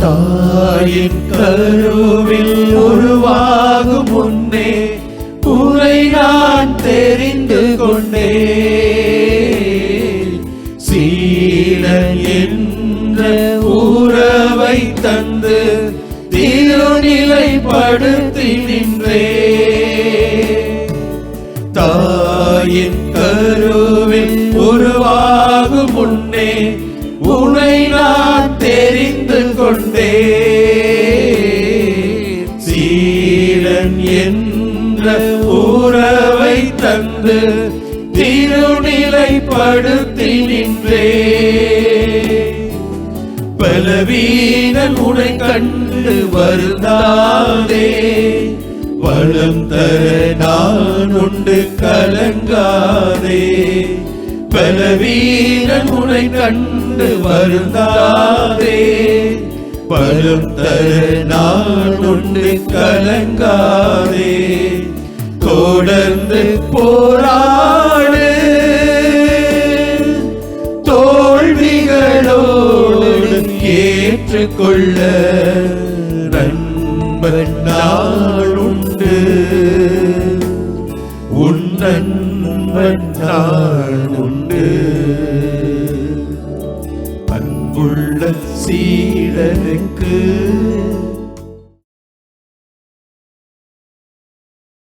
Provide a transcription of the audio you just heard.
தாயின் கருவில் உருவாகும் முன்னே உன்னை நான் தெரிந்து கொண்டேன். சீடன் என்ற உறவை தந்து திருநிலைப்படுத்தி நின்றே. தாயின் கருவில் உருவாகும் முன்னே உன்னை நான் தெரிந்து கொண்டேன். சீடன் என்ற உறவை தந்து திருநிலைப்படுத்தி நின்றே. பலவீனன் உன்னை கண்டு வருந்தாதே, வளம் தர நான் உண்டு கலங்காதே. பலவீனன் உன்னை கண்டு வருந்தாதே, பலம் தர நான் உண்டு கலங்காதே. தொடர்ந்து போராடு, தோல்விகளோடு ஏற்றுக்கொள்ள நண்பன் நான் உண்டு. உன் நண்பன் நான் உண்டு. அன்புள்ள சீடனுக்கு